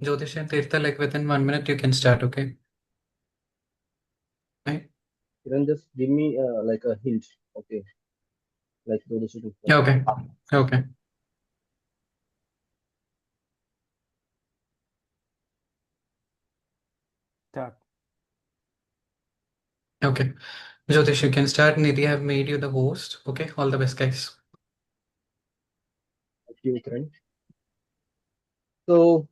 Jyotish and Tirtha, like within 1 minute, you can start, okay? Right? Then just give me like a hint. Okay, like do the shooting Yeah, start. okay. Okay. Start. Okay. Jyotish, you can start. Nidhi, I have made you the host. Okay. All the best, guys. Thank you, Kiran. So,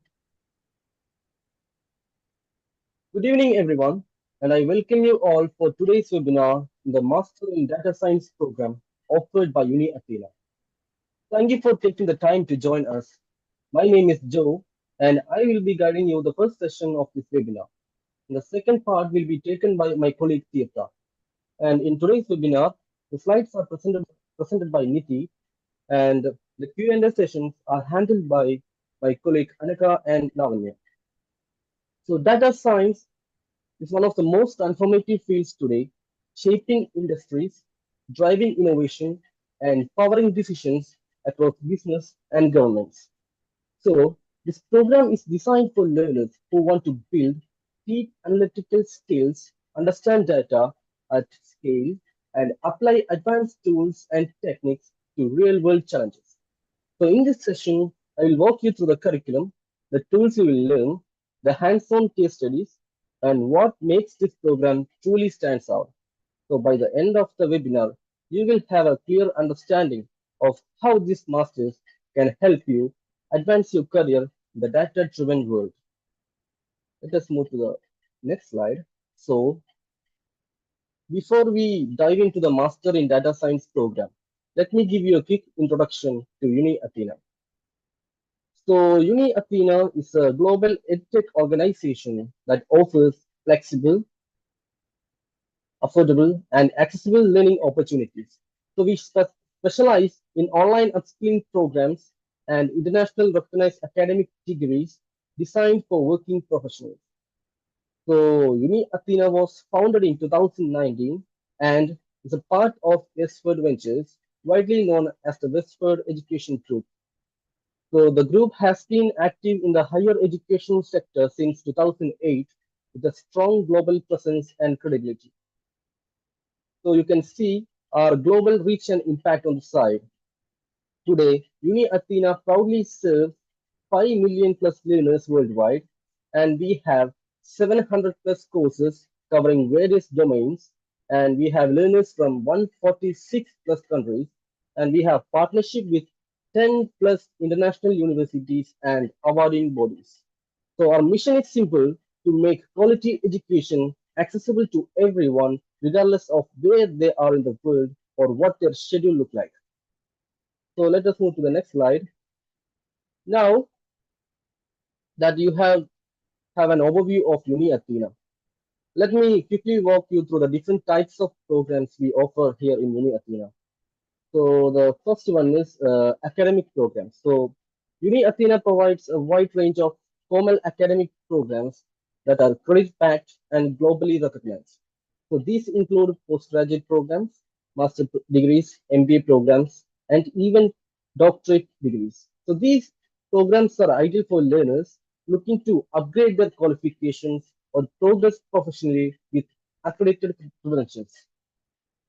good evening, everyone, and I welcome you all for today's webinar in the Master in Data Science program offered by UniAthena. Thank you for taking the time to join us. My name is Joe, and I will be guiding you the first session of this webinar. The second part will be taken by my colleague Tirtha. And in today's webinar, the slides are presented by Niti, and the Q&A sessions are handled by my colleague Anaka and Lavanya. So data science is one of the most transformative fields today, shaping industries, driving innovation, and powering decisions across business and governments. So this program is designed for learners who want to build deep analytical skills, understand data at scale, and apply advanced tools and techniques to real-world challenges. So in this session, I will walk you through the curriculum, the tools you will learn, the hands-on case studies, and what makes this program truly stands out. So by the end of the webinar, you will have a clear understanding of how these masters can help you advance your career in the data-driven world. Let us move to the next slide. So before we dive into the Master in Data Science program, let me give you a quick introduction to UniAthena. So UniAthena is a global edtech organization that offers flexible, affordable, and accessible learning opportunities. So we specialize in online upskilling programs and international recognized academic degrees designed for working professionals. So UniAthena was founded in 2019 and is a part of Westward Ventures, widely known as the Westward Education Group. So the group has been active in the higher education sector since 2008 with a strong global presence and credibility. So you can see our global reach and impact on the side. Today, UniAthena proudly serves 5 million plus learners worldwide, and we have 700 plus courses covering various domains, and we have learners from 146 plus countries, and we have partnership with 10 plus international universities and awarding bodies. So our mission is simple to make quality education accessible to everyone, regardless of where they are in the world or what their schedule look like. So let us move to the next slide. Now that you have an overview of UniAthena, let me quickly walk you through the different types of programs we offer here in UniAthena. So the first one is academic programs. So UniAthena provides a wide range of formal academic programs that are credit-backed and globally recognized. So these include postgraduate programs, degrees, MBA programs, and even doctorate degrees. So these programs are ideal for learners looking to upgrade their qualifications or progress professionally with accredited credentials.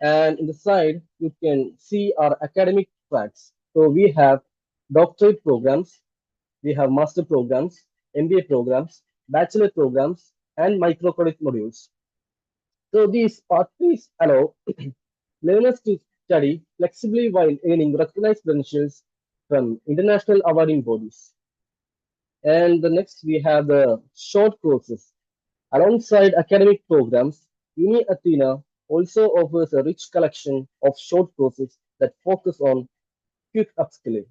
And in the side, you can see our academic tracks. So we have doctorate programs, we have master programs, MBA programs, bachelor programs, and microcredit modules. So these pathways allow learners to study flexibly while earning recognized credentials from international awarding bodies. And the next we have the short courses. Alongside academic programs, UniAthena also offers a rich collection of short courses that focus on quick upskilling.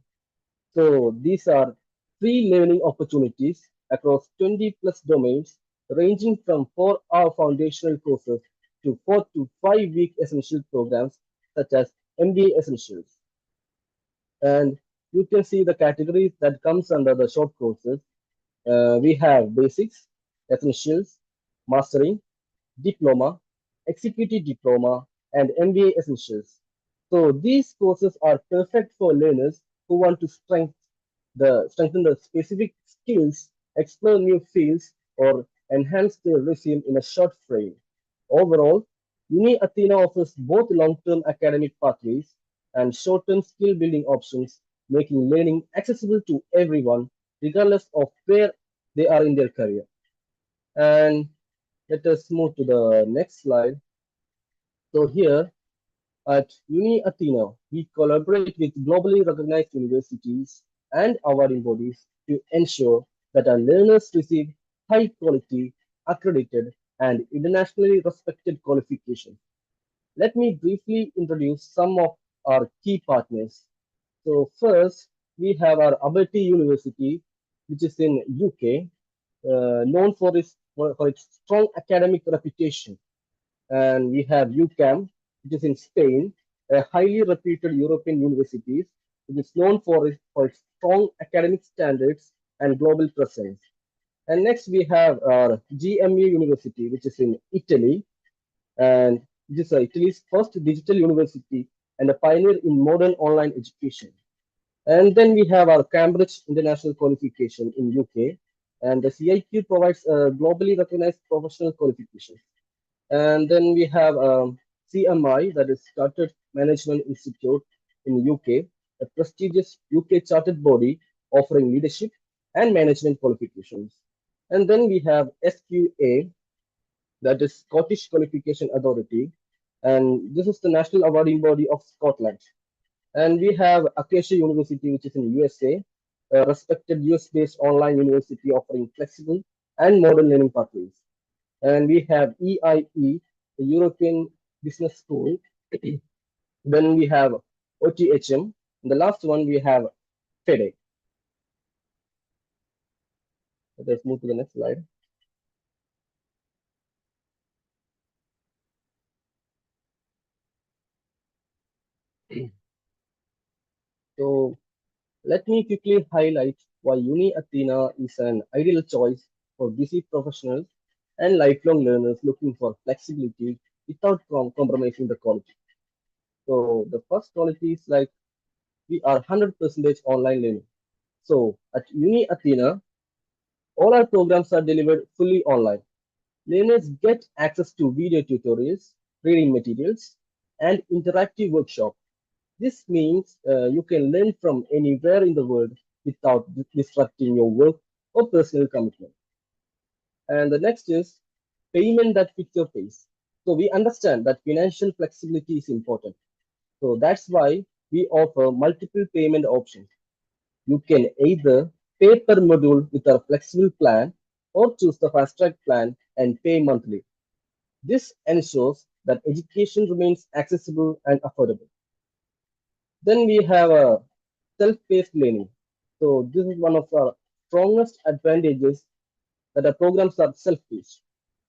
So these are free learning opportunities across 20 plus domains, ranging from 4-hour foundational courses to 4 to 5 week essential programs such as MBA Essentials. And you can see the categories that comes under the short courses. We have basics, essentials, mastering, diploma, executive diploma, and MBA essentials. So these courses are perfect for learners who want to strengthen the specific skills explore new fields, or enhance their resume in a short frame. Overall, Uni Athena offers both long-term academic pathways and short-term skill-building options, making learning accessible to everyone, regardless of where they are in their career. And let us move to the next slide. So here at Uni Athena, we collaborate with globally recognized universities and awarding bodies to ensure that our learners receive high quality, accredited, and internationally respected qualifications. Let me briefly introduce some of our key partners. So first, we have our Aberty University, which is in UK, known for its strong academic reputation. And we have UCAM, which is in Spain, a highly reputed European university, which is known for its strong academic standards and global presence. And next we have our GMU University, which is in Italy, and which is Italy's first digital university and a pioneer in modern online education. And then we have our Cambridge International Qualification in UK, and the CIQ provides a globally recognized professional qualification. And then we have CMI, that is Chartered Management Institute in UK, a prestigious UK chartered body offering leadership and management qualifications. And then we have SQA, that is Scottish Qualification Authority, and this is the national awarding body of Scotland. And we have Acacia University, which is in USA, a respected US-based online university offering flexible and modern learning pathways. And we have EIE, the European Business School. Then we have OTHM. And the last one we have FEDE. Let's move to the next slide. So let me quickly highlight why Uni Athena is an ideal choice for busy professionals and lifelong learners looking for flexibility without compromising the quality. So the first quality is like we are 100% online learning. So at Uni Athena, all our programs are delivered fully online. Learners get access to video tutorials, reading materials, and interactive workshops. This means you can learn from anywhere in the world without disrupting your work or personal commitment. And the next is payment that fits your pace. So we understand that financial flexibility is important. So that's why we offer multiple payment options. You can either pay per module with our flexible plan or choose the fast track plan and pay monthly. This ensures that education remains accessible and affordable. Then we have a self-paced learning. So this is one of our strongest advantages that our programs are self-paced.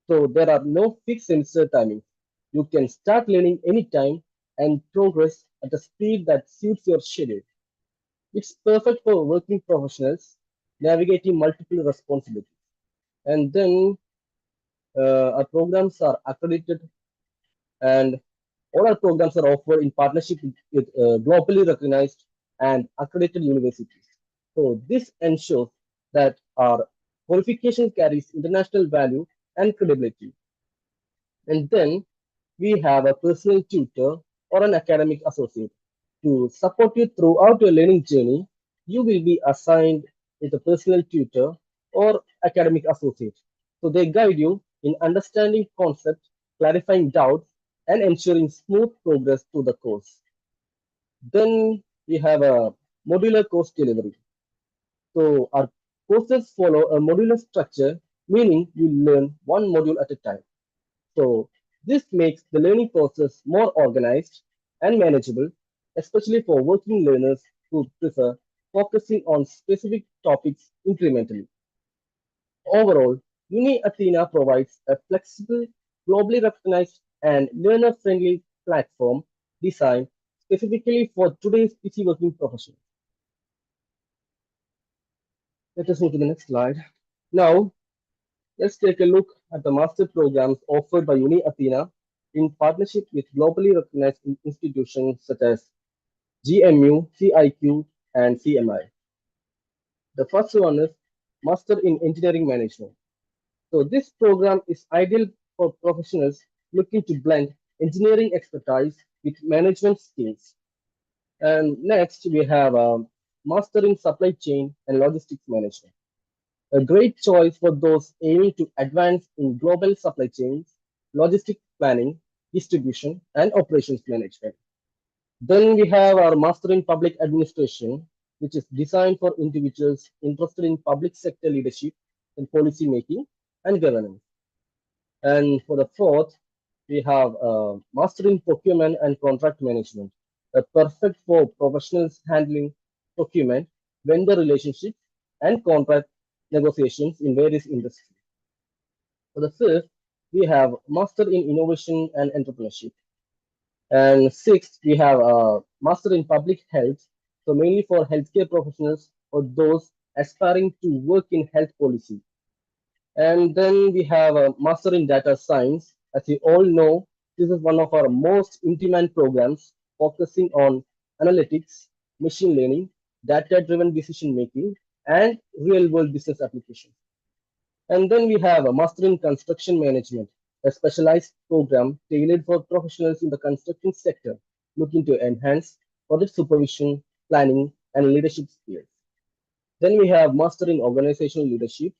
So there are no fixed semester timings. You can start learning anytime and progress at a speed that suits your schedule. It's perfect for working professionals navigating multiple responsibilities. And then our programs are accredited, and all our programs are offered in partnership with globally recognized and accredited universities. So this ensures that our qualification carries international value and credibility. And then we have a personal tutor or an academic associate. To support you throughout your learning journey, you will be assigned with a personal tutor or academic associate. So they guide you in understanding concepts, clarifying doubts, and ensuring smooth progress through the course. Then we have a modular course delivery. So our courses follow a modular structure, meaning you learn one module at a time. So this makes the learning process more organized and manageable, especially for working learners who prefer focusing on specific topics incrementally. Overall, Uni Athena provides a flexible, globally recognized, and learner-friendly platform designed specifically for today's busy working professionals. Let us move to the next slide. Now, let's take a look at the master programs offered by Uni Athena in partnership with globally recognized institutions such as GMU, CIQ, and CMI. The first one is Master in Engineering Management. So this program is ideal for professionals looking to blend engineering expertise with management skills. And next we have Master in Supply Chain and Logistics Management, a great choice for those aiming to advance in global supply chains, logistic planning, distribution, and operations management. Then we have our Master in Public Administration, which is designed for individuals interested in public sector leadership and policy making and governance. And for the fourth, we have Master in Procurement and Contract Management, perfect for professionals handling procurement, vendor relationships, and contract negotiations in various industries. For the fifth, we have Master in Innovation and Entrepreneurship. And sixth, we have Master in Public Health, so mainly for healthcare professionals or those aspiring to work in health policy. And then we have a Master in Data Science. As you all know, this is one of our most in-demand programs focusing on analytics, machine learning, data-driven decision making, and real-world business applications. And then we have a Master in Construction Management, a specialized program tailored for professionals in the construction sector looking to enhance project supervision, planning, and leadership skills. Then we have Master in Organizational Leadership,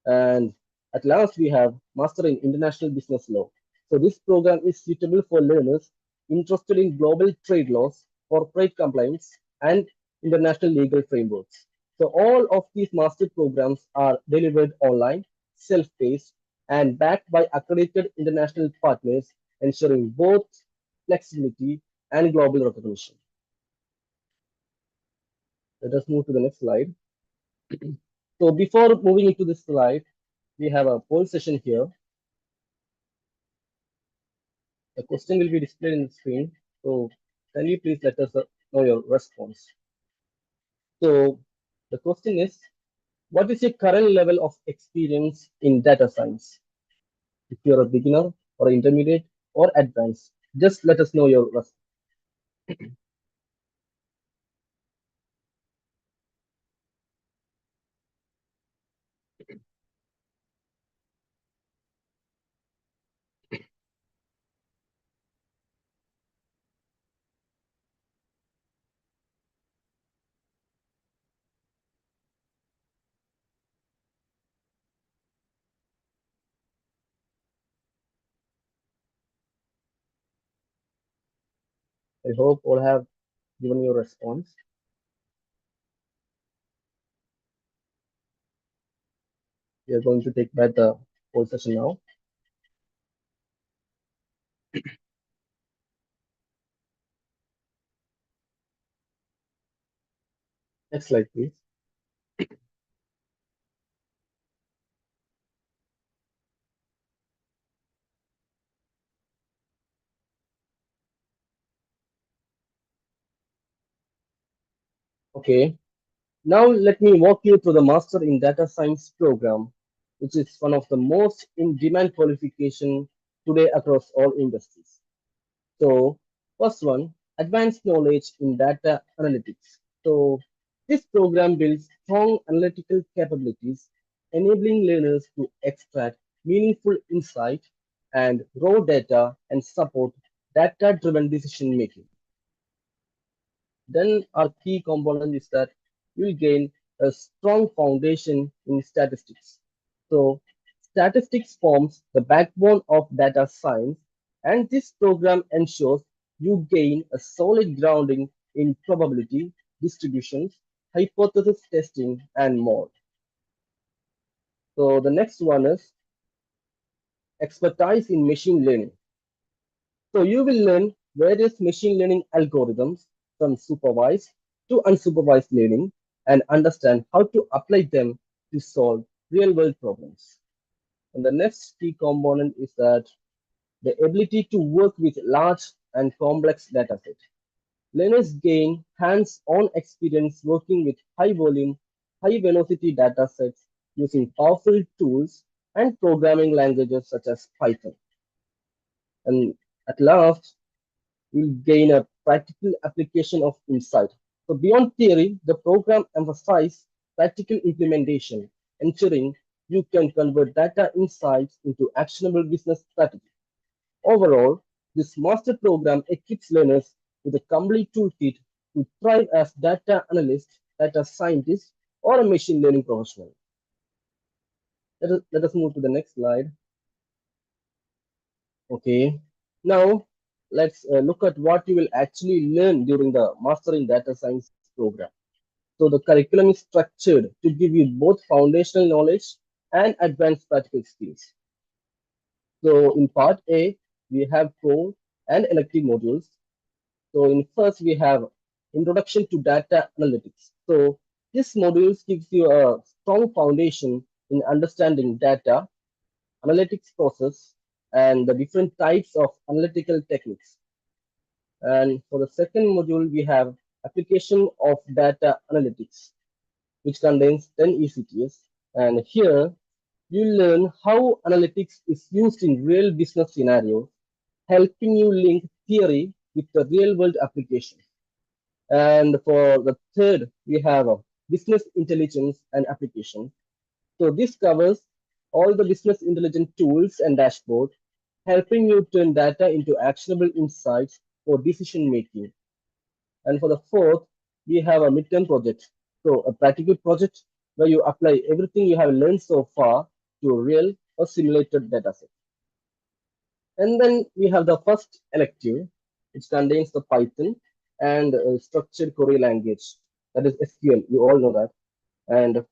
and at last, we have Master in International Business Law. So this program is suitable for learners interested in global trade laws, corporate compliance, and international legal frameworks. So all of these master programs are delivered online, self-paced, and backed by accredited international partners, ensuring both flexibility and global recognition. Let us move to the next slide. So before moving into this slide, we have a poll session here. The question will be displayed in the screen. So can you please let us know your response? So the question is, what is your current level of experience in data science? If you're a beginner or intermediate or advanced, just let us know your response. I hope all have given your response. We are going to take back the poll session now. Next slide, please. Okay, now let me walk you through the Master in Data Science program, which is one of the most in-demand qualification today across all industries. So first one, advanced knowledge in data analytics. So this program builds strong analytical capabilities, enabling learners to extract meaningful insight and raw data and support data-driven decision making. Then our key component is that you'll gain a strong foundation in statistics. So statistics forms the backbone of data science, and this program ensures you gain a solid grounding in probability, distributions, hypothesis testing, and more. So the next one is expertise in machine learning. So you will learn various machine learning algorithms from supervised to unsupervised learning and understand how to apply them to solve real world problems. And the next key component is that the ability to work with large and complex data sets. Learners gain hands-on experience working with high volume, high velocity data sets using powerful tools and programming languages such as Python. And at last, will gain a practical application of insight. So beyond theory, the program emphasizes practical implementation, ensuring you can convert data insights into actionable business strategies. Overall, this master program equips learners with a complete toolkit to thrive as data analysts, data scientists, or a machine learning professional. Let us move to the next slide. Okay. Now, let's look at what you will actually learn during the Master in Data Science program. So, the curriculum is structured to give you both foundational knowledge and advanced practical skills. So, in part A, we have core and elective modules. So in first we have introduction to data analytics. So this module gives you a strong foundation in understanding data, analytics process, and the different types of analytical techniques. And for the second module, we have application of data analytics, which contains 10 ECTS. And here you learn how analytics is used in real business scenarios, helping you link theory with the real world application. And for the third, we have business intelligence and application. So this covers all the business intelligence tools and dashboard, helping you turn data into actionable insights for decision making. And for the fourth, we have a midterm project. So a practical project where you apply everything you have learned so far to a real or simulated data set. And then we have the first elective, which contains the Python and structured query language, that is SQL. You all know that. And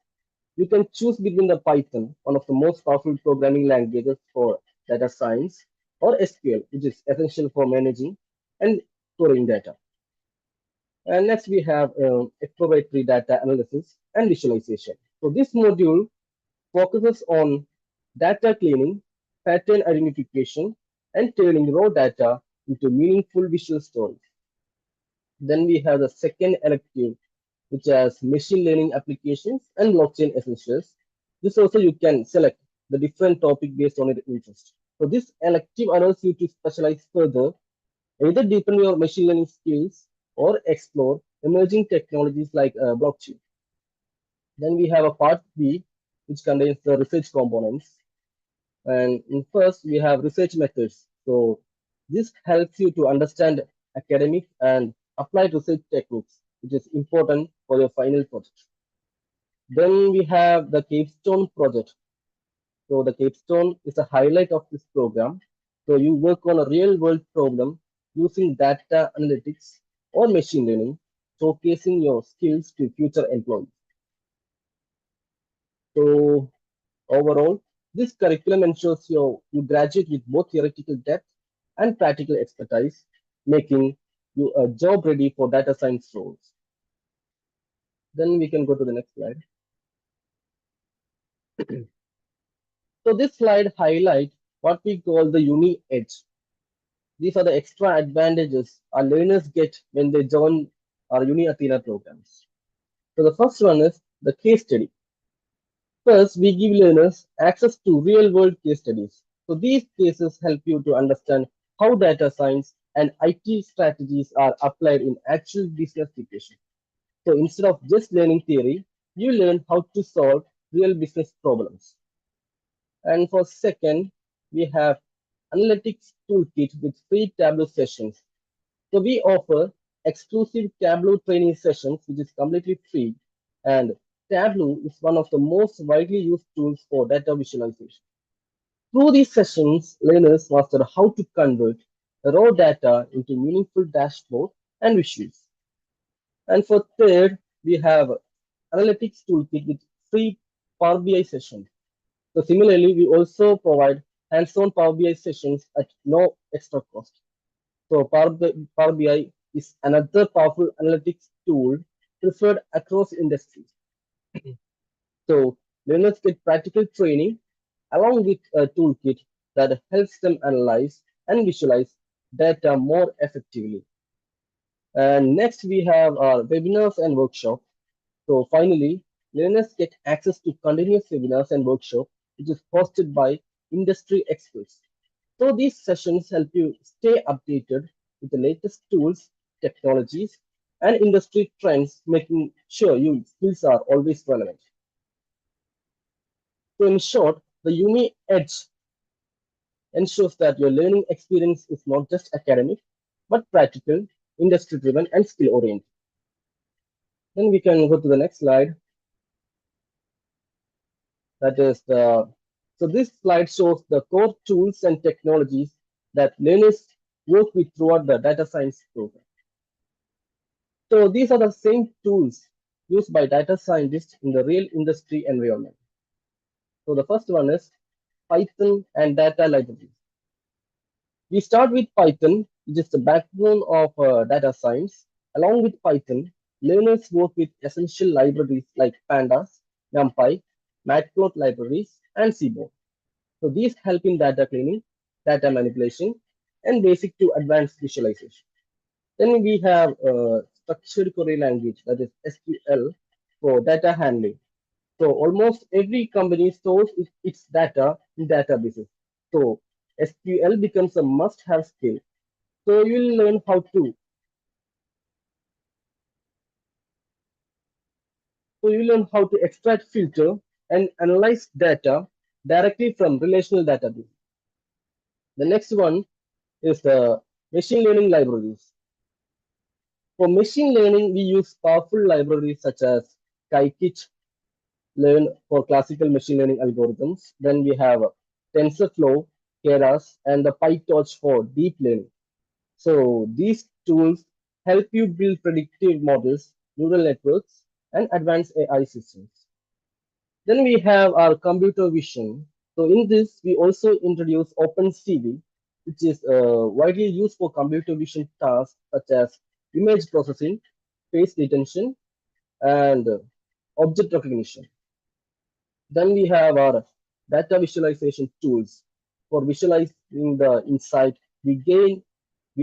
you can choose between the Python, one of the most powerful programming languages for data science, or SQL, which is essential for managing and storing data. And next we have exploratory data analysis and visualization. So this module focuses on data cleaning, pattern identification, and turning raw data into meaningful visual stories. Then we have the second elective, which has machine learning applications and blockchain essentials. This also you can select the different topic based on your interest. So this elective allows you to specialize further, either deepen your machine learning skills or explore emerging technologies like blockchain. Then we have a part B, which contains the research components. And in first, we have research methods. So this helps you to understand academic and applied research techniques, which is important for your final project. Then we have the capstone project. So the capstone is a highlight of this program. So you work on a real world problem using data analytics or machine learning, showcasing your skills to future employees. So overall, this curriculum ensures you graduate with both theoretical depth and practical expertise, making you a job ready for data science roles. Then we can go to the next slide. So this slide highlights what we call the UniEdge. These are the extra advantages our learners get when they join our Uni Athena programs. So the first one is the case study. First, we give learners access to real-world case studies. So these cases help you to understand how data science and IT strategies are applied in actual business situations. So instead of just learning theory, you learn how to solve real business problems. And for second, we have analytics toolkit with free Tableau sessions. So we offer exclusive Tableau training sessions, which is completely free. And Tableau is one of the most widely used tools for data visualization. Through these sessions, learners master how to convert raw data into meaningful dashboard and visuals. And for third, we have analytics toolkit with free Power BI sessions. So similarly, we also provide hands-on Power BI sessions at no extra cost. So Power BI is another powerful analytics tool preferred across industries. So learners get practical training along with a toolkit that helps them analyze and visualize data more effectively. And next we have our webinars and workshops. So finally, learners get access to continuous webinars and workshops, which is hosted by industry experts. So these sessions help you stay updated with the latest tools, technologies, and industry trends, making sure your skills are always relevant. So in short, the UniEdge ensures that your learning experience is not just academic, but practical, industry driven, and skill oriented. Then we can go to the next slide. That is the so this slide shows the core tools and technologies that learners work with throughout the data science program. So these are the same tools used by data scientists in the real industry environment. So the first one is Python and data libraries. We start with Python, which is the backbone of data science. Along with Python, learners work with essential libraries like Pandas, NumPy, Matplotlib libraries, and Seaborn. So these help in data cleaning, data manipulation, and basic to advanced visualization. Then we have structured query language, that is SQL, for data handling. So almost every company stores its data in databases. So SQL becomes a must-have skill. So you'll learn how to. So you learn how to extract, filter, and analyze data directly from relational database. The next one is the machine learning libraries. For machine learning, we use powerful libraries such as Scikit learn for classical machine learning algorithms. Then we have TensorFlow, Keras, and the PyTorch for deep learning. So these tools help you build predictive models, neural networks, and advanced AI systems. Then we have our computer vision. So in this, we also introduce OpenCV, which is widely used for computer vision tasks such as image processing, face detection, and object recognition. Then we have our data visualization tools. For visualizing the insight, we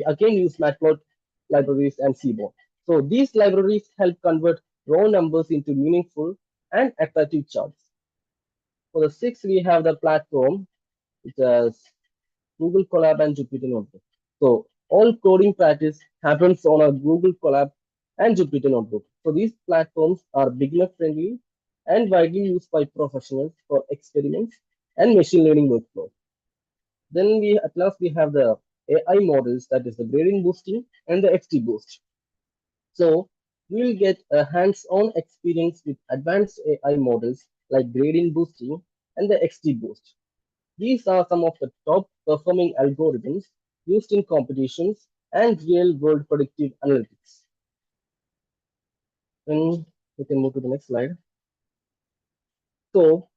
again use Matplotlib libraries and Seaborn. So these libraries help convert raw numbers into meaningful and attractive charts. For the sixth, we have the platform, which is Google Colab and Jupyter Notebook. So all coding practice happens on a Google Colab and Jupyter Notebook. So these platforms are beginner friendly and widely used by professionals for experiments and machine learning workflows. Then we at last we have the AI models, that is the gradient boosting and the XGBoost. So we will get a hands-on experience with advanced AI models like gradient boosting and the XGBoost. These are some of the top performing algorithms used in competitions and real world predictive analytics. Then we can move to the next slide. So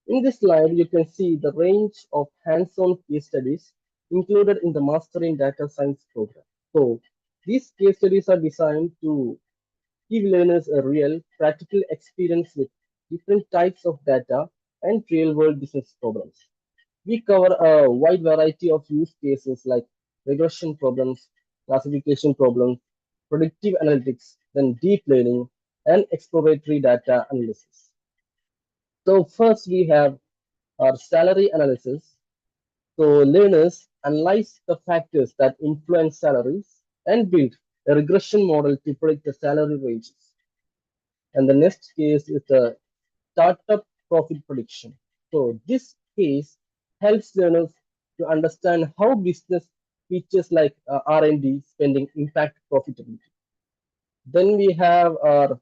in this slide, you can see the range of hands-on case studies included in the Master in Data Science program. So these case studies are designed to give learners a real practical experience with different types of data and real-world business problems. We cover a wide variety of use cases like regression problems, classification problems, predictive analytics, then deep learning, and exploratory data analysis. So first we have our salary analysis. So learners analyze the factors that influence salaries and build a regression model to predict the salary ranges. And the next case is the startup profit prediction. So this case helps learners to understand how business features like R&D spending impact profitability. Then we have our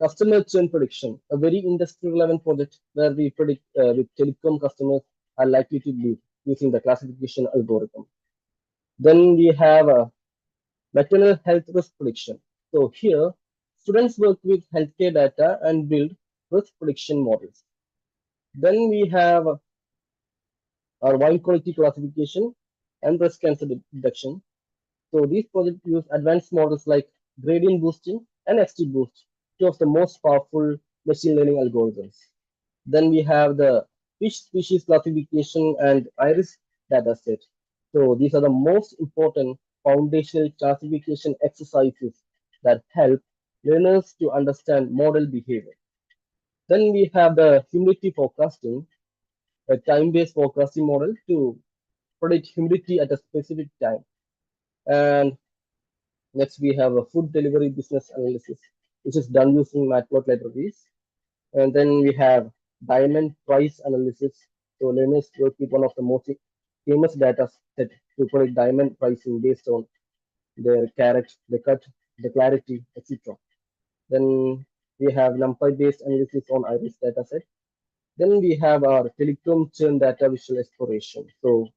customer churn prediction, a very industry relevant project where we predict which telecom customers are likely to leave using the classification algorithm. Then we have a maternal health risk prediction. So here, students work with healthcare data and build risk prediction models. Then we have our wine quality classification and breast cancer detection. So these projects use advanced models like gradient boosting and XGBoost, two of the most powerful machine learning algorithms. Then we have the fish species classification and iris dataset. So these are the most important foundational classification exercises that help learners to understand model behavior. Then we have the humidity forecasting, a time-based forecasting model to predict humidity at a specific time. And Next, we have a food delivery business analysis, which is done using Matplotlib libraries. And then we have diamond price analysis. So learners work with one of the most famous data set to predict diamond pricing based on their carat, the cut, the clarity, etc. Then we have NumPy based analysis on iris dataset. Then we have our telecom churn data visual exploration. So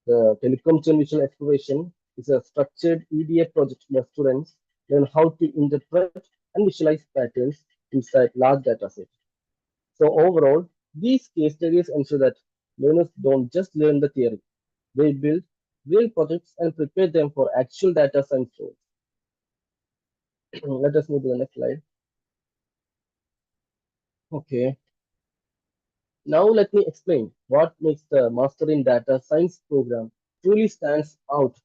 the telecom churn visual exploration is a structured EDA project where students learn how to interpret and visualize patterns inside large data sets. So overall, these case studies ensure that learners don't just learn the theory, they build real projects and prepare them for actual data science roles. Let us move to the next slide. Okay, now let me explain what makes the Master in Data Science program truly stands out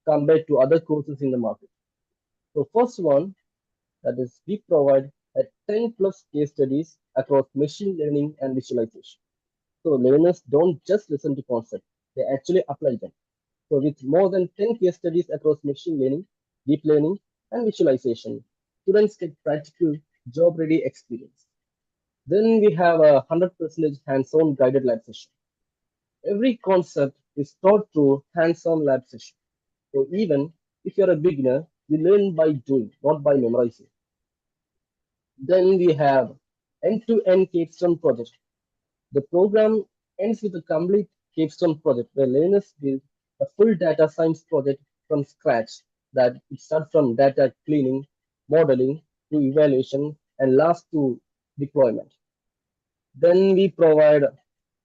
compared to other courses in the market. So first one, that is we provide a 10 plus case studies across machine learning and visualization. So learners don't just listen to concepts, they actually apply them. So with more than 10 case studies across machine learning, deep learning, and visualization, students get practical, job-ready experience. Then we have a 100% hands-on guided lab session. Every concept is taught through hands-on lab session. So even if you're a beginner, you learn by doing, not by memorizing. Then we have end-to-end capstone project. The program ends with a complete capstone project where learners build a full data science project from scratch that it starts from data cleaning, modeling to evaluation and last to deployment. Then we provide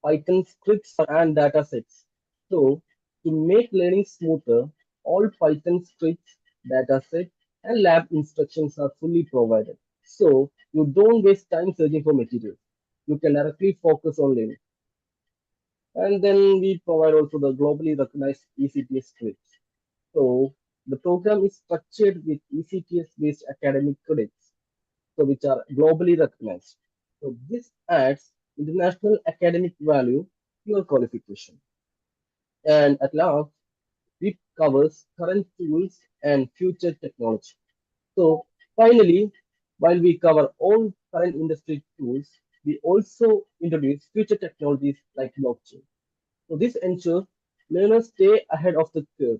Python scripts and data sets. So to make learning smoother, all Python scripts, dataset, and lab instructions are fully provided. So you don't waste time searching for material. You can directly focus on learning. And then we provide also the globally recognized ECTS scripts. So the program is structured with ECTS based academic credits, so which are globally recognized. So this adds international academic value to your qualification. And at last, it covers current tools and future technology. So finally, while we cover all current industry tools, we also introduce future technologies like blockchain. So this ensures learners stay ahead of the curve.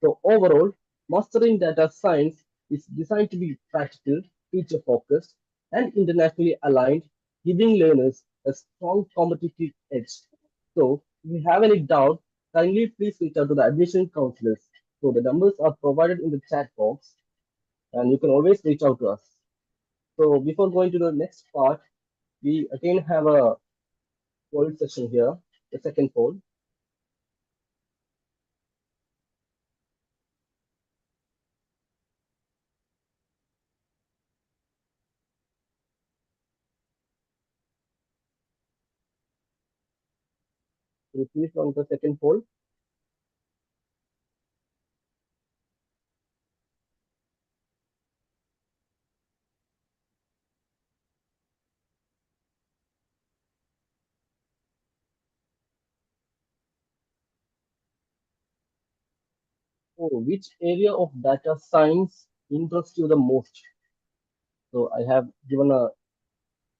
So overall, mastering data science is designed to be practical, feature focused, and internationally aligned, giving learners a strong competitive edge. So if you have any doubt, kindly please reach out to the admission counselors. So the numbers are provided in the chat box, and you can always reach out to us. So before going to the next part, we again have a poll session here, the second poll. Could you please on the second poll? Oh, which area of data science interests you the most? So I have given a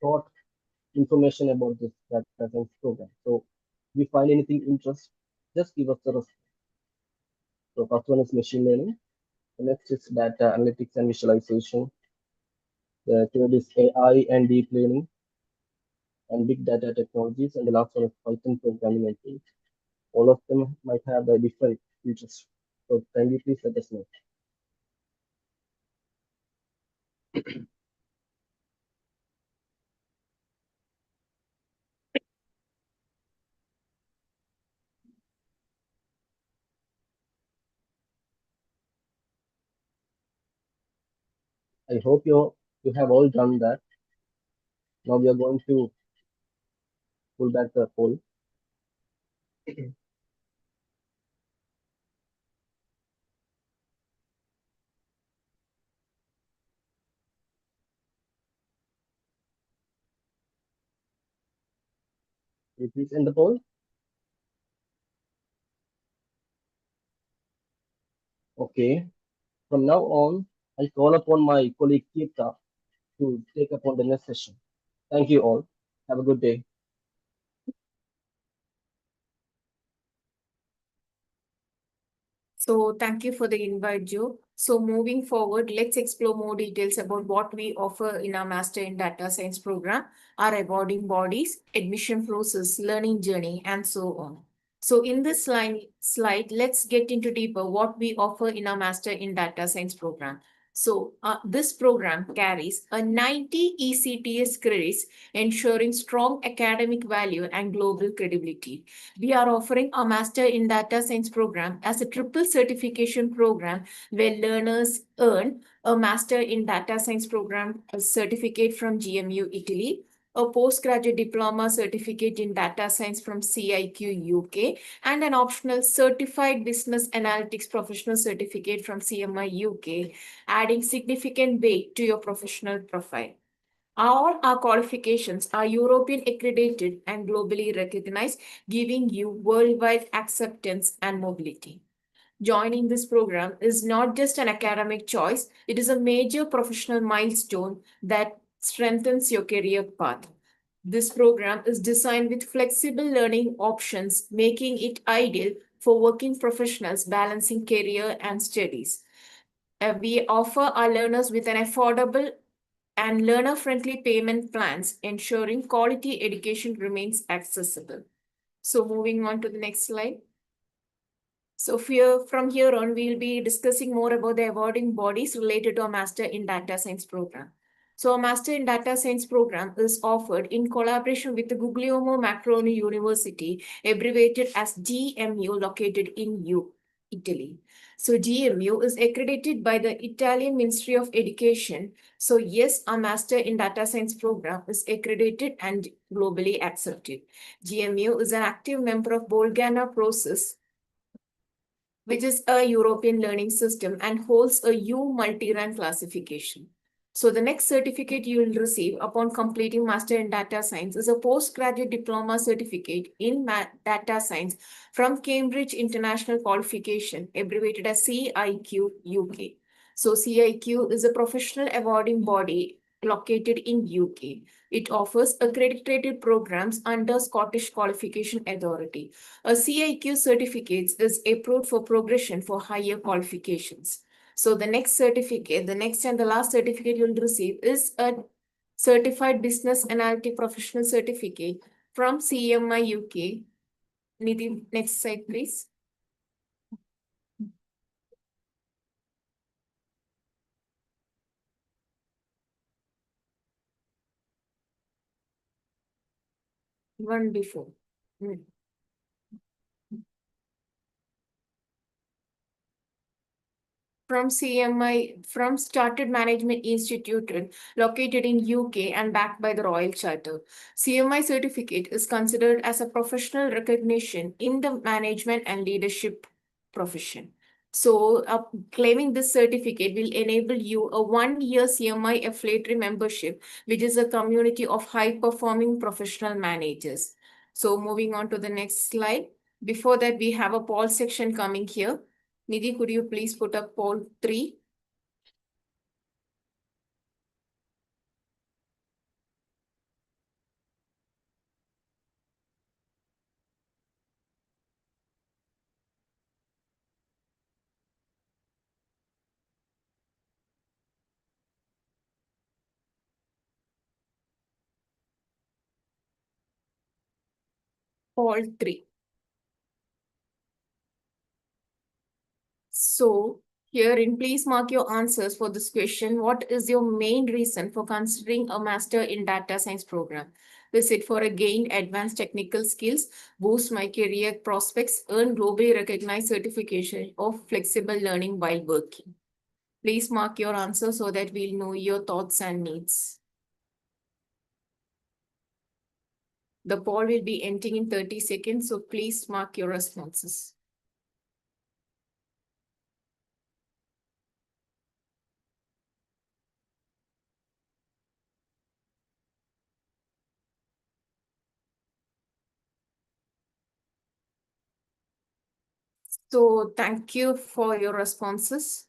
short information about this data science program. So if you find anything interest, just give us the response. So first one is machine learning. The next is data analytics and visualization. The third is AI and deep learning and big data technologies. And the last one is Python programming and tools. All of them might have a different interests. So kindly please let us know. I hope you have all done that. Now we are going to pull back the poll. Will you please end the poll? Okay. From now on, I call upon my colleague Kirta to take up on the next session. Thank you all. Have a good day. So thank you for the invite, Joe. So moving forward, let's explore more details about what we offer in our Master in Data Science program, our awarding bodies, admission process, learning journey, and so on. So in this slide, let's get into deeper what we offer in our Master in Data Science program. So this program carries a 90 ECTS credits, ensuring strong academic value and global credibility. We are offering a Master in Data Science program as a triple certification program where learners earn a Master in Data Science program a certificate from GMU Italy, a postgraduate diploma certificate in data science from CIQ UK, and an optional certified business analytics professional certificate from CMI UK, adding significant weight to your professional profile. All our qualifications are European accredited and globally recognized, giving you worldwide acceptance and mobility. Joining this program is not just an academic choice, it is a major professional milestone that strengthens your career path. This program is designed with flexible learning options, making it ideal for working professionals balancing career and studies. We offer our learners with an affordable and learner-friendly payment plans, ensuring quality education remains accessible. So moving on to the next slide. So from here on, we'll be discussing more about the awarding bodies related to a Master in Data Science program. So a Master in Data Science program is offered in collaboration with the Guglielmo Macroni University, abbreviated as GMU, located in Italy. So GMU is accredited by the Italian Ministry of Education. So yes, a Master in Data Science program is accredited and globally accepted. GMU is an active member of Bologna process, which is a European learning system and holds a U multi-rank classification. So the next certificate you will receive upon completing Master in Data Science is a postgraduate diploma certificate in Data Science from Cambridge International Qualification, abbreviated as CIQ UK. So CIQ is a professional awarding body located in UK. It offers accredited programs under Scottish Qualification Authority. A CIQ certificate is approved for progression for higher qualifications. So the next certificate, the next and the last certificate you'll receive is a Certified Business Analytic Professional Certificate from CMI UK. Nidhi, next slide, please. One before. From CMI, from Chartered Management Institute, located in UK and backed by the Royal Charter. CMI certificate is considered as a professional recognition in the management and leadership profession. So claiming this certificate will enable you a 1-year CMI affiliate membership, which is a community of high-performing professional managers. So moving on to the next slide. Before that, we have a poll section coming here. Nidhi, could you please put up poll 3? Poll 3. So herein, please mark your answers for this question. What is your main reason for considering a Master in Data Science program? Is it for a gain advanced technical skills, boost my career prospects, earn globally recognized certification, or flexible learning while working? Please mark your answer so that we'll know your thoughts and needs. The poll will be ending in 30 seconds, so please mark your responses. So thank you for your responses.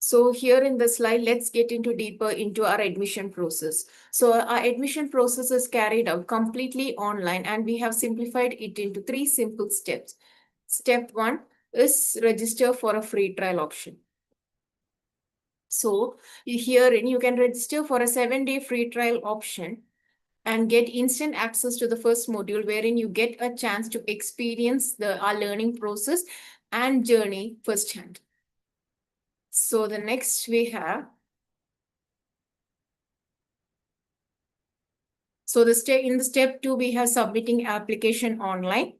So here in the slide, let's get deeper into our admission process. So our admission process is carried out completely online, and we have simplified it into 3 simple steps. Step 1 is register for a free trial option. So herein you can register for a 7-day free trial option and get instant access to the first module, wherein you get a chance to experience our learning process and journey firsthand. So the next we have, so in the step 2, we have submitting application online.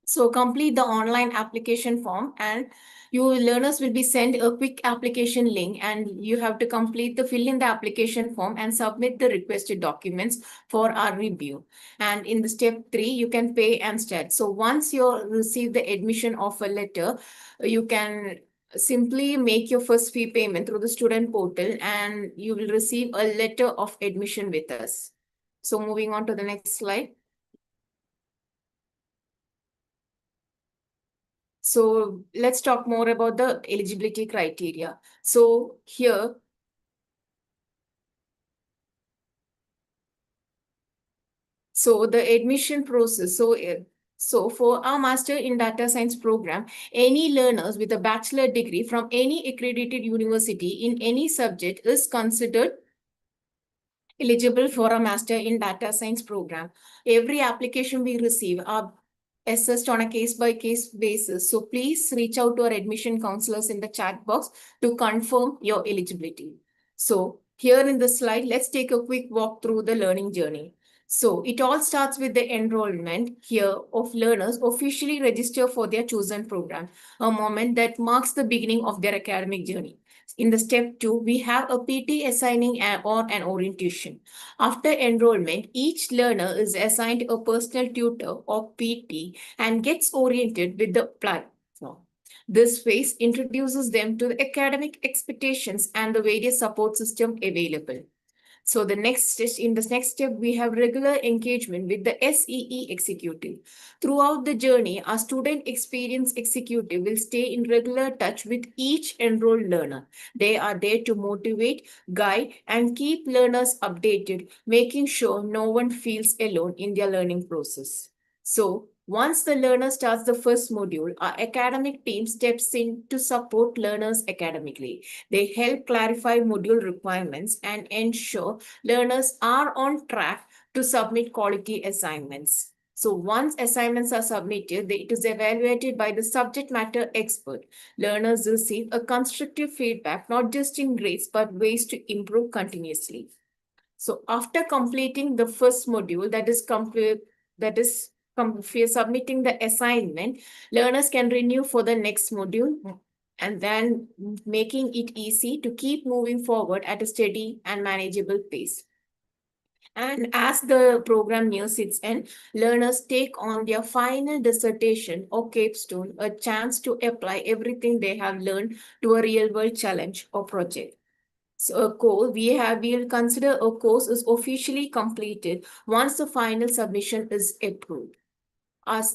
So complete the online application form, and your learners will be sent a quick application link, and you have to fill in the application form and submit the requested documents for our review. And in the step 3, you can pay and start. So once you receive the admission offer letter, you can simply make your first fee payment through the student portal, and you will receive a letter of admission with us. So moving on to the next slide. So let's talk more about the eligibility criteria. So here, so the admission process. So for our Master in Data Science program, any learners with a bachelor degree from any accredited university in any subject is considered eligible for a Master in Data Science program. Every application we receive are assessed on a case-by-case basis. So please reach out to our admission counselors in the chat box to confirm your eligibility. So here in the slide, let's take a quick walk through the learning journey. So it all starts with the enrollment here of learners officially register for their chosen program, a moment that marks the beginning of their academic journey. In the step 2, we have a PT assigning or an orientation. After enrollment, each learner is assigned a personal tutor or PT and gets oriented with the platform. This phase introduces them to the academic expectations and the various support system available. So in the next step, we have regular engagement with the SEE executive. Throughout the journey, our student experience executive will stay in regular touch with each enrolled learner. They are there to motivate, guide, and keep learners updated, making sure no one feels alone in their learning process. So once the learner starts the first module, our academic team steps in to support learners academically. They help clarify module requirements and ensure learners are on track to submit quality assignments. So once assignments are submitted, it is evaluated by the subject matter expert. Learners receive a constructive feedback, not just in grades, but ways to improve continuously. So after completing the first module, submitting the assignment, learners can renew for the next module, and then making it easy to keep moving forward at a steady and manageable pace. And as the program nears its end, learners take on their final dissertation or capstone, a chance to apply everything they have learned to a real-world challenge or project. So a course, we'll consider a course is officially completed once the final submission is approved.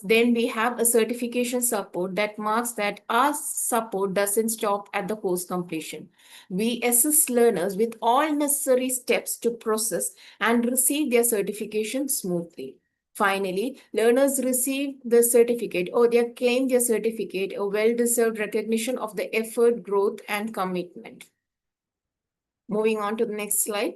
Then we have a certification support that marks that our support doesn't stop at the course completion. We assist learners with all necessary steps to process and receive their certification smoothly. Finally, learners receive the certificate or they claim their certificate, a well-deserved recognition of the effort, growth, and commitment. Moving on to the next slide.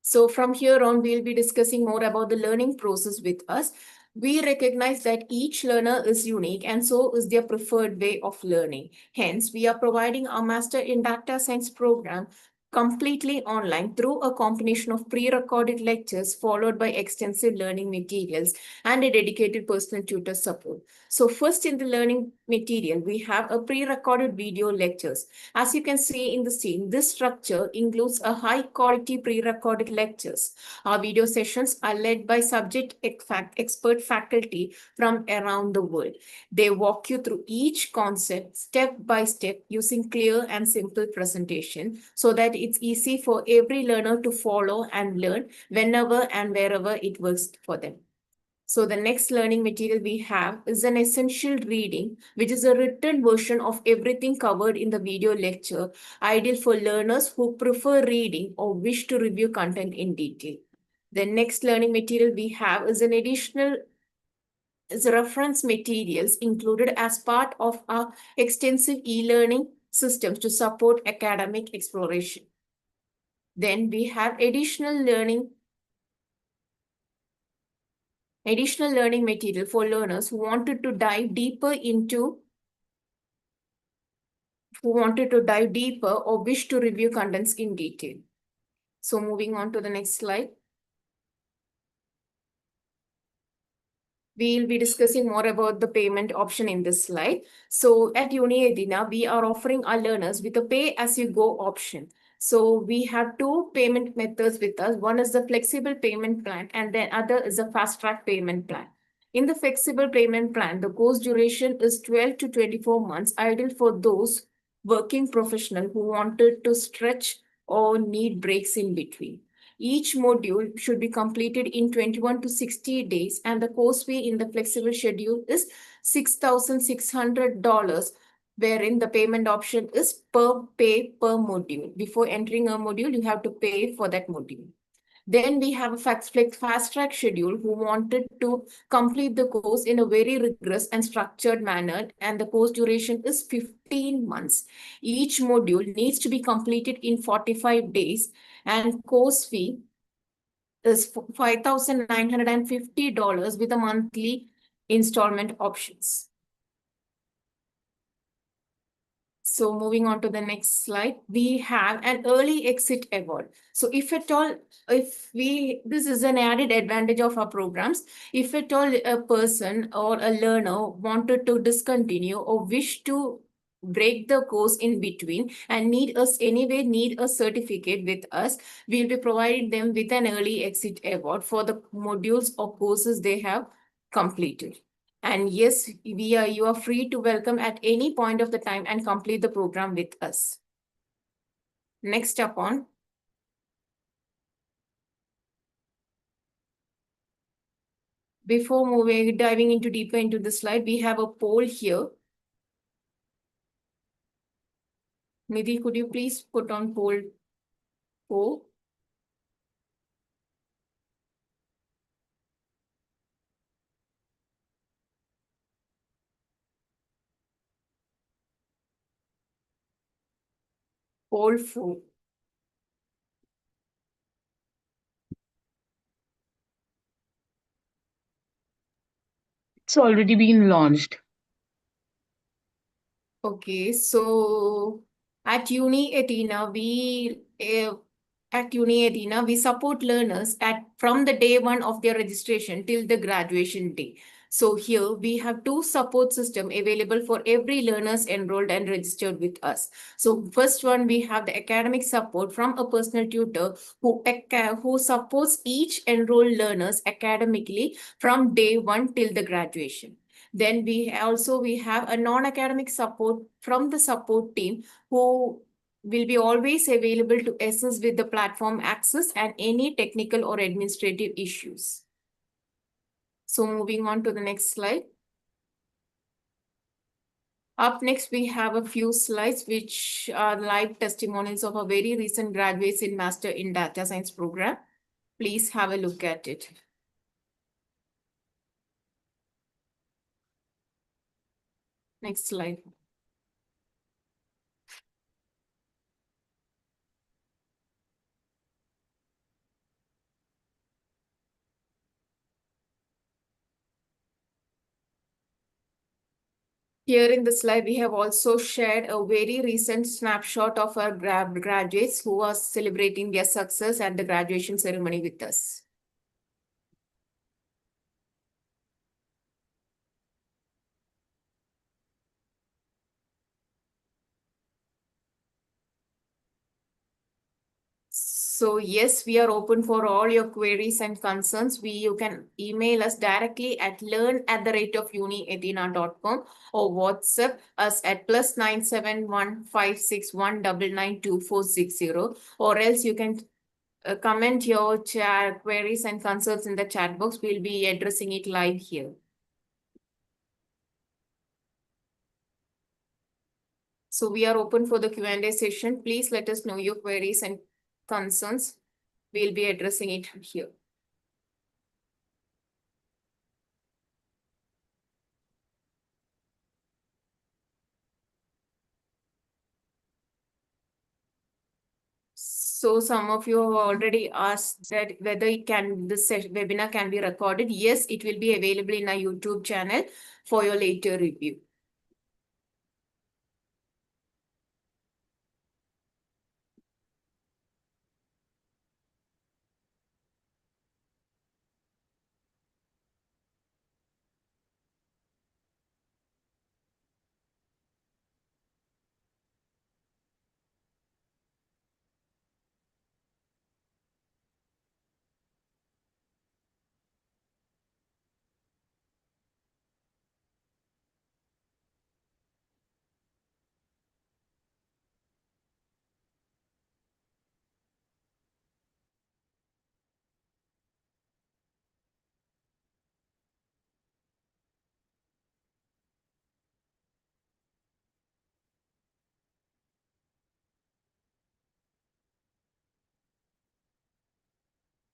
So from here on, we'll be discussing more about the learning process with us. We recognize that each learner is unique and so is their preferred way of learning. Hence, we are providing our Master in Data Science program completely online through a combination of pre-recorded lectures followed by extensive learning materials and a dedicated personal tutor support. So first in the learning material, we have a pre-recorded video lectures. As you can see in the scene, this structure includes a high-quality pre-recorded lectures. Our video sessions are led by subject expert faculty from around the world. They walk you through each concept step by step using clear and simple presentation so that it's easy for every learner to follow and learn whenever and wherever it works for them. So the next learning material we have is an essential reading, which is a written version of everything covered in the video lecture, ideal for learners who prefer reading or wish to review content in detail. The next learning material we have is an additional reference materials included as part of our extensive e-learning systems to support academic exploration. Then we have additional learning material for learners who wanted to dive deeper or wish to review contents in detail. So moving on to the next slide. We'll be discussing more about the payment option in this slide. So at UniEdge, we are offering our learners with a pay-as-you-go option. So we have two payment methods with us. One is the flexible payment plan, and then other is a fast-track payment plan. In the flexible payment plan, the course duration is 12 to 24 months, ideal for those working professionals who wanted to stretch or need breaks in between. Each module should be completed in 21 to 60 days, and the course fee in the flexible schedule is $6,600, wherein the payment option is per module. Before entering a module, you have to pay for that module. Then we have a fast track schedule who wanted to complete the course in a very rigorous and structured manner, and the course duration is 15 months. Each module needs to be completed in 45 days, and course fee is $5,950 with a monthly installment options. So moving on to the next slide, we have an early exit award. So if at all, this is an added advantage of our programs. If at all a person or a learner wanted to discontinue or wish to break the course in between and need a certificate with us, we'll be providing them with an early exit award for the modules or courses they have completed. And yes, you are free to welcome at any point of the time and complete the program with us. Next up on. Before diving into deeper into the slide, we have a poll here. Nidhi, could you please put on poll? Poll 4. It's already been launched. Okay, so at UniEdge, we support learners from the day one of their registration till the graduation day. So here we have two support systems available for every learners enrolled and registered with us. So first one, we have the academic support from a personal tutor who supports each enrolled learners academically from day one till the graduation. Then we have a non-academic support from the support team who will be always available to assist with the platform access and any technical or administrative issues. So moving on to the next slide. Up next, we have a few slides which are live testimonials of a very recent graduates in Master in Data Science program. Please have a look at it. Next slide. Here in the slide, we have also shared a very recent snapshot of our graduates who are celebrating their success at the graduation ceremony with us. So yes, we are open for all your queries and concerns. You can email us directly at learn@uniedina.com or WhatsApp us at +97156199240, or else you can comment your chat queries and concerns in the chat box. We'll be addressing it live here. So we are open for the Q&A session. Please let us know your queries and concerns. We'll be addressing it here. So some of you have already asked that whether this webinar can be recorded. Yes, it will be available in our YouTube channel for your later review.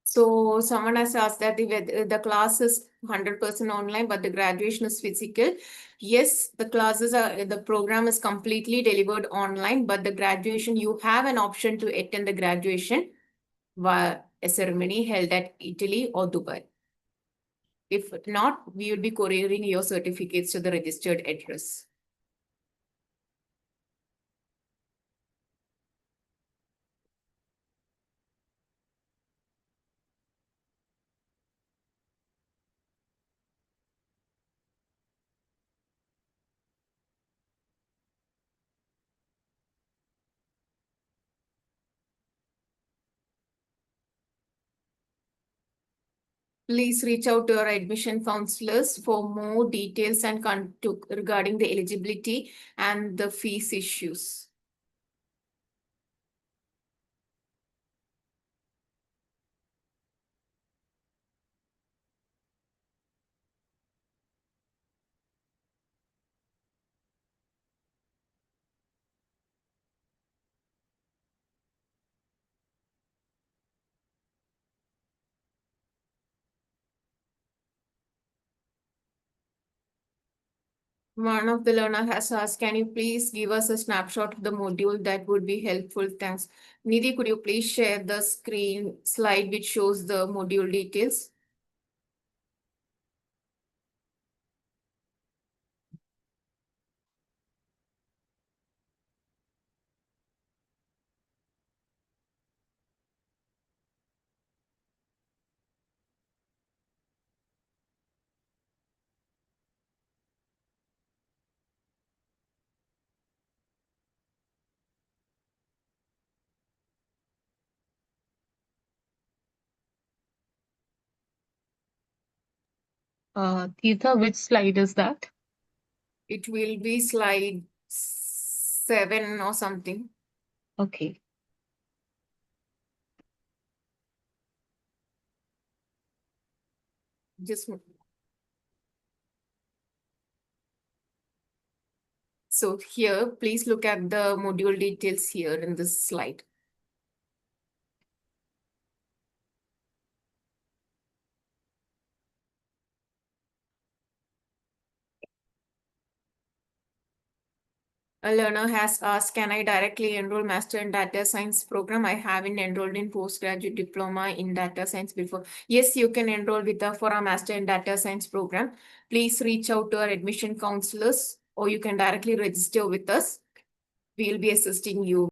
So someone has asked that the class is 100% online, but the graduation is physical. Yes, the program is completely delivered online, but the graduation, you have an option to attend the graduation via a ceremony held at Italy or Dubai. If not, we will be couriering your certificates to the registered address. Please reach out to our admission counselors for more details and regarding the eligibility and the fees issues. One of the learner has asked, can you please give us a snapshot of the module? That would be helpful. Thanks. Nidhi, could you please share the screen slide which shows the module details? Tirtha, which slide is that? It will be slide 7 or something. Okay. Just so here, please look at the module details here in this slide. A learner has asked, can I directly enroll Master in Data Science program? I haven't enrolled in postgraduate diploma in data science before. Yes, you can enroll for our Master in Data Science program. Please reach out to our admission counselors or you can directly register with us. We'll be assisting you.